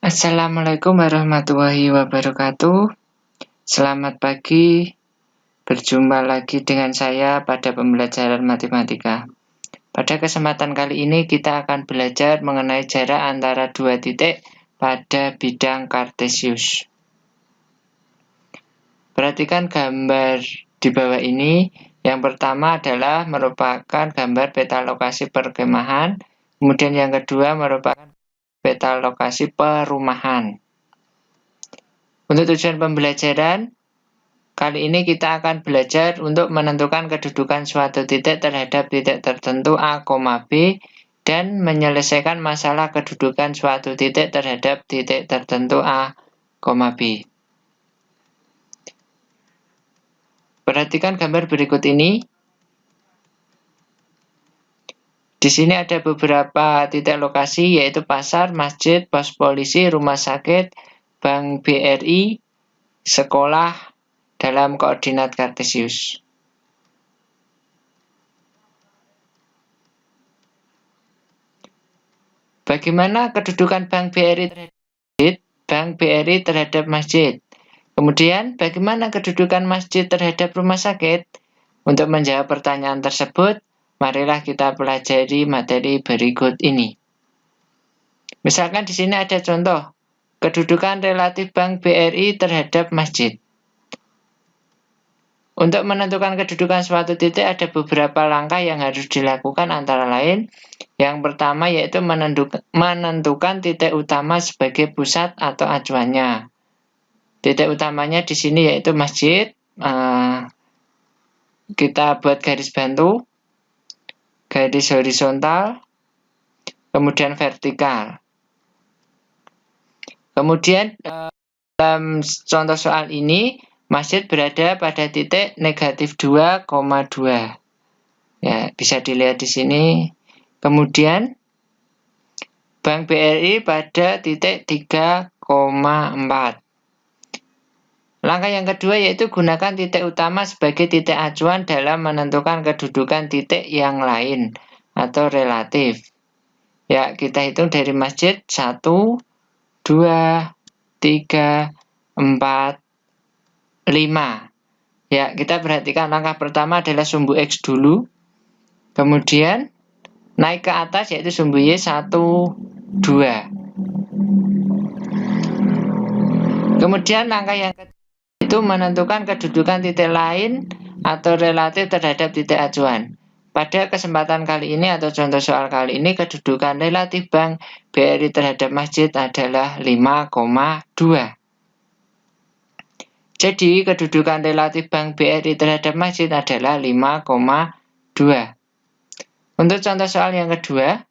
Assalamualaikum warahmatullahi wabarakatuh. Selamat pagi, berjumpa lagi dengan saya pada pembelajaran matematika. Pada kesempatan kali ini kita akan belajar mengenai jarak antara dua titik pada bidang kartesius. Perhatikan gambar di bawah ini. Yang pertama adalah merupakan gambar peta lokasi perkemahan. Kemudian yang kedua merupakan peta lokasi perumahan. Untuk tujuan pembelajaran, kali ini kita akan belajar untuk menentukan kedudukan suatu titik terhadap titik tertentu A, B dan menyelesaikan masalah kedudukan suatu titik terhadap titik tertentu A, B. Perhatikan gambar berikut ini. Di sini ada beberapa titik lokasi, yaitu pasar, masjid, pos polisi, rumah sakit, bank BRI, sekolah dalam koordinat kartesius. Bagaimana kedudukan bank BRI terhadap masjid? Bank BRI terhadap masjid. Kemudian, bagaimana kedudukan masjid terhadap rumah sakit? Untuk menjawab pertanyaan tersebut, marilah kita pelajari materi berikut ini. Misalkan di sini ada contoh, kedudukan relatif bank BRI terhadap masjid. Untuk menentukan kedudukan suatu titik ada beberapa langkah yang harus dilakukan, antara lain yang pertama yaitu menentukan titik utama sebagai pusat atau acuannya. Titik utamanya di sini yaitu masjid. Kita buat garis bantu, garis horizontal, kemudian vertikal. Kemudian dalam contoh soal ini, masjid berada pada titik negatif 2,2. Ya, bisa dilihat di sini. Kemudian bank BRI pada titik 3,4. Langkah yang kedua yaitu gunakan titik utama sebagai titik acuan dalam menentukan kedudukan titik yang lain atau relatif. Ya, kita hitung dari masjid 1, 2, 3, 4, 5. Ya, kita perhatikan langkah pertama adalah sumbu X dulu. Kemudian naik ke atas yaitu sumbu Y 1, 2. Kemudian langkah yang ketiga itu menentukan kedudukan titik lain atau relatif terhadap titik acuan. Pada kesempatan kali ini atau contoh soal kali ini, kedudukan relatif bank BRI terhadap masjid adalah 5,2. Jadi, kedudukan relatif bank BRI terhadap masjid adalah 5,2. Untuk contoh soal yang kedua,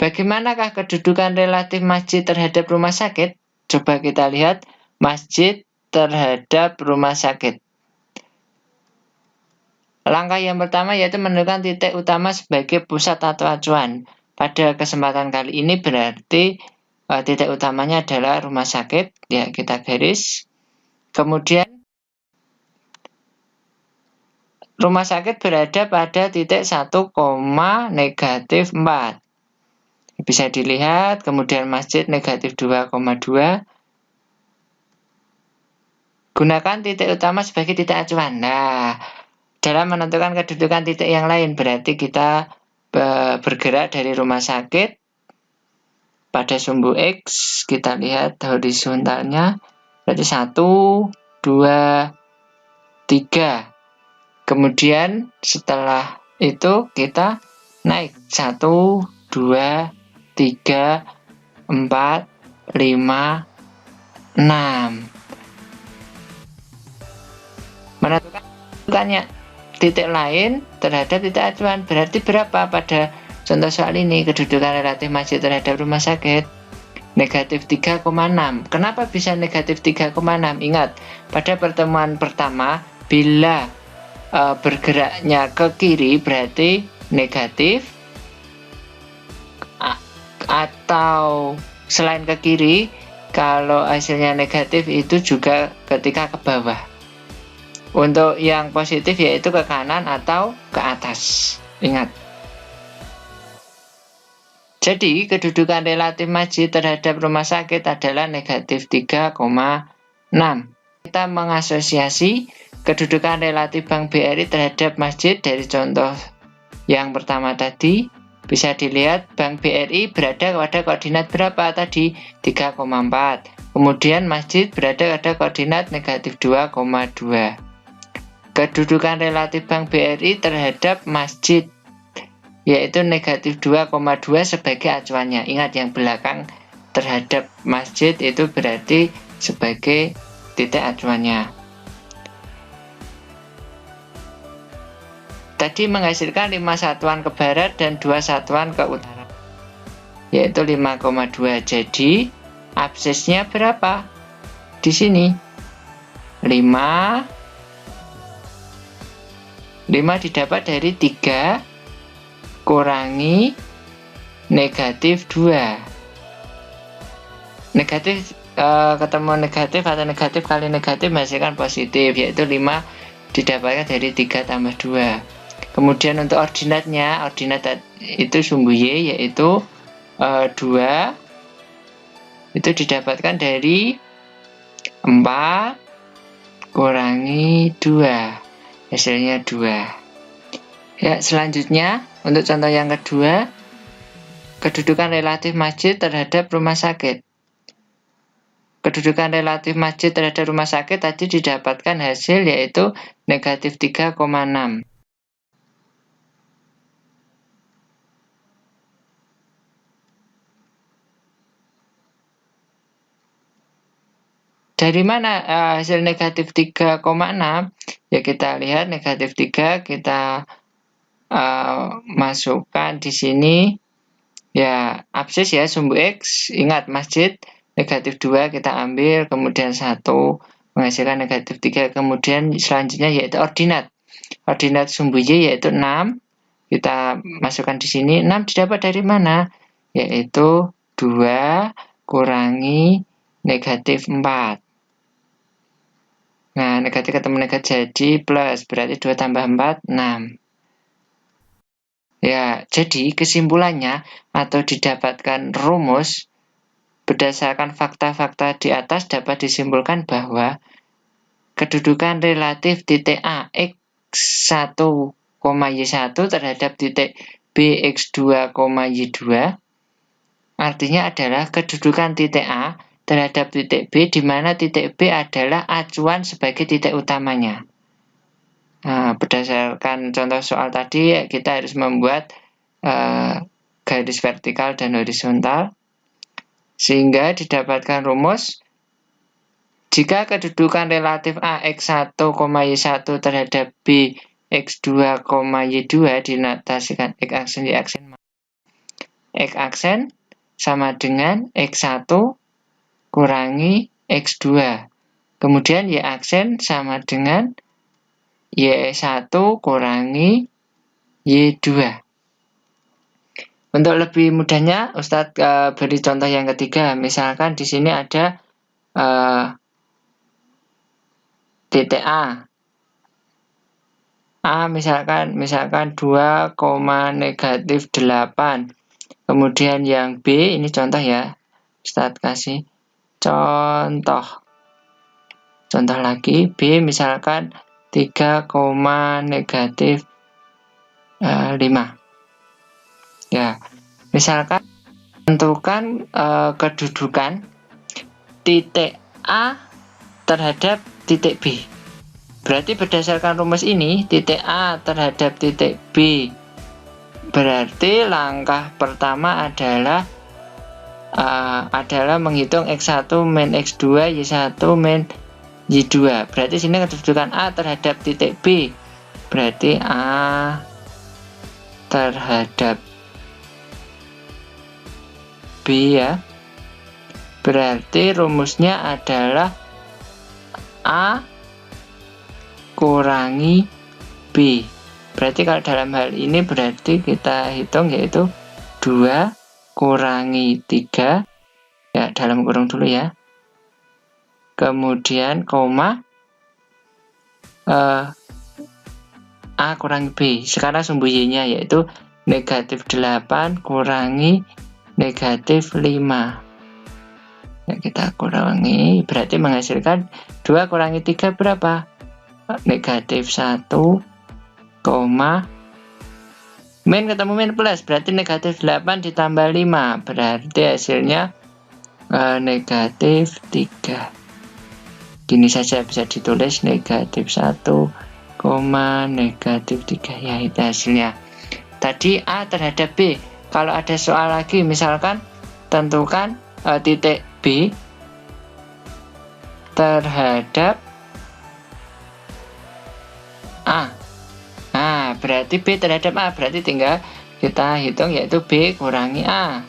bagaimanakah kedudukan relatif masjid terhadap rumah sakit? Coba kita lihat masjid terhadap rumah sakit. Langkah yang pertama yaitu menentukan titik utama sebagai pusat atau acuan. Pada kesempatan kali ini berarti titik utamanya adalah rumah sakit. Ya, kita garis. Kemudian rumah sakit berada pada titik 1, negatif 4. Bisa dilihat. Kemudian masjid negatif 2,2. Gunakan titik utama sebagai titik acuan. Nah, dalam menentukan kedudukan titik yang lain, berarti kita bergerak dari rumah sakit pada sumbu X. Kita lihat horizontalnya. Berarti 1, 2, 3. Kemudian setelah itu kita naik 1, 2, 3, 4, 5, 6. Menentukannya titik lain terhadap titik acuan berarti berapa pada contoh soal ini? Kedudukan relatif masjid terhadap rumah sakit negatif 3,6. Kenapa bisa negatif 3,6? Ingat, pada pertemuan pertama bila bergeraknya ke kiri berarti negatif, atau selain ke kiri kalau hasilnya negatif itu juga ketika ke bawah. Untuk yang positif yaitu ke kanan atau ke atas. Ingat. Jadi, kedudukan relatif masjid terhadap rumah sakit adalah negatif 3,6. Kita mengasosiasi kedudukan relatif Bank BRI terhadap masjid dari contoh yang pertama tadi. Bisa dilihat Bank BRI berada pada koordinat berapa tadi? 3,4. Kemudian masjid berada pada koordinat negatif 2,2. Kedudukan relatif Bank BRI terhadap masjid yaitu negatif 2,2 sebagai acuannya. Ingat yang belakang terhadap masjid itu berarti sebagai titik acuannya. Tadi menghasilkan 5 satuan ke barat dan 2 satuan ke utara, yaitu 5,2. Jadi absisnya berapa? Di sini 5 didapat dari 3 kurangi negatif 2. Negatif ketemu negatif atau negatif kali negatif menghasilkan positif, yaitu 5 didapatkan dari 3 tambah 2. Kemudian untuk ordinatnya, ordinat itu sumbu Y yaitu 2 itu didapatkan dari 4 kurangi 2, hasilnya 2. Ya, selanjutnya untuk contoh yang kedua, kedudukan relatif masjid terhadap rumah sakit. Kedudukan relatif masjid terhadap rumah sakit tadi didapatkan hasil yaitu negatif 3,6. Dari mana hasil negatif 3,6? Ya kita lihat negatif 3 kita masukkan di sini. Ya, absis ya, sumbu X. Ingat masjid negatif 2 kita ambil, kemudian 1 menghasilkan negatif 3. Kemudian selanjutnya yaitu ordinat. Ordinat sumbu Y yaitu 6. Kita masukkan di sini. 6 didapat dari mana? Yaitu 2 kurangi negatif 4. Nah, negatif ketemu negatif jadi plus, berarti 2 tambah 4, 6. Ya, jadi kesimpulannya atau didapatkan rumus berdasarkan fakta-fakta di atas dapat disimpulkan bahwa kedudukan relatif titik A X1, Y1 terhadap titik B X2, Y2 artinya adalah kedudukan titik A terhadap titik B, di mana titik B adalah acuan sebagai titik utamanya. Nah, berdasarkan contoh soal tadi, kita harus membuat garis vertikal dan horizontal, sehingga didapatkan rumus jika kedudukan relatif A X1, Y1 terhadap B X2, Y2 dinotasikan X aksen, Y aksen. X aksen sama dengan X1 kurangi X2. Kemudian Y aksen sama dengan Y1 kurangi Y2. Untuk lebih mudahnya, Ustadz beri contoh yang ketiga. Misalkan di sini ada titik A. A misalkan 2, negatif 8. Kemudian yang B, ini contoh ya. Ustadz kasih contoh lagi, B misalkan 3, negatif 5. Ya, misalkan tentukan kedudukan titik A terhadap titik B. Berarti berdasarkan rumus ini, titik A terhadap titik B berarti langkah pertama adalah menghitung X1 min X2, Y1 min Y2. Berarti sini kedudukan A terhadap titik B. Berarti A terhadap B ya. Berarti rumusnya adalah A kurangi B. Berarti kalau dalam hal ini berarti kita hitung yaitu 2 kurangi 3, ya dalam kurung dulu ya, kemudian koma A kurangi B. Sekarang sumbu Y nya yaitu negatif 8 kurangi negatif 5. Ya, kita kurangi, berarti menghasilkan 2 kurangi 3 berapa? Negatif 1, min ketemu min plus, berarti negatif 8 ditambah 5, berarti hasilnya negatif 3. Gini saja bisa ditulis negatif 1, negatif 3. Ya, itu hasilnya. Tadi A terhadap B. Kalau ada soal lagi, misalkan tentukan titik B terhadap A. Nah, berarti B terhadap A, berarti tinggal kita hitung, yaitu B kurangi A.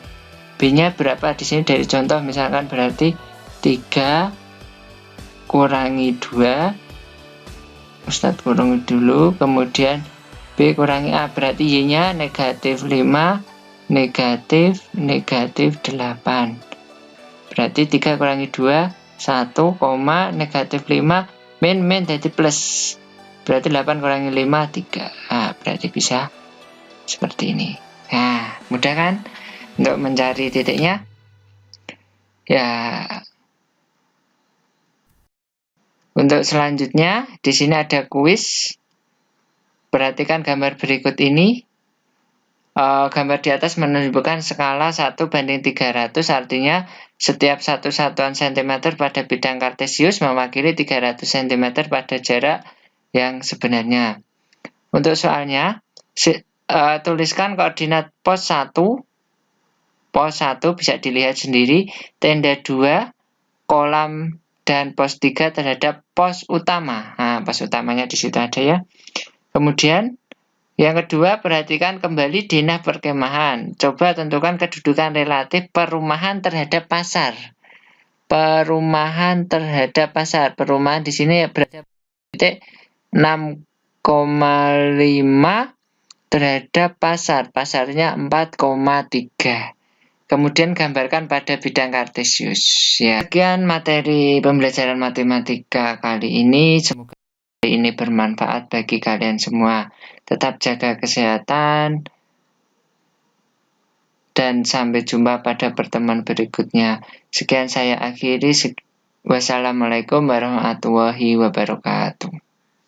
B-nya berapa di sini dari contoh, misalkan berarti 3 kurangi 2. Ustadz kurangi dulu, kemudian B kurangi A, berarti Y-nya negatif 5, negatif 8. Berarti 3 kurangi 2, 1, negatif 5, min jadi plus. Berarti 8 kurangi 5, 3. Nah, berarti bisa seperti ini. Nah, mudah kan untuk mencari titiknya? Ya. Untuk selanjutnya, di sini ada kuis. Perhatikan gambar berikut ini. Gambar di atas menunjukkan skala 1:300, artinya setiap 1 satuan cm pada bidang kartesius mewakili 300 cm pada jarak yang sebenarnya. Untuk soalnya, tuliskan koordinat pos 1. Pos 1 bisa dilihat sendiri, tenda 2, kolam, dan pos 3 terhadap pos utama. Nah, pos utamanya di situ ada ya. Kemudian, yang kedua, perhatikan kembali denah perkemahan. Coba tentukan kedudukan relatif perumahan terhadap pasar. Perumahan terhadap pasar. Perumahan di sini berada titik 6,5 terhadap pasar. Pasarnya 4,3. Kemudian gambarkan pada bidang kartesius. Ya, sekian materi pembelajaran matematika kali ini. Semoga ini bermanfaat bagi kalian semua. Tetap jaga kesehatan dan sampai jumpa pada pertemuan berikutnya. Sekian saya akhiri. Wassalamualaikum warahmatullahi wabarakatuh.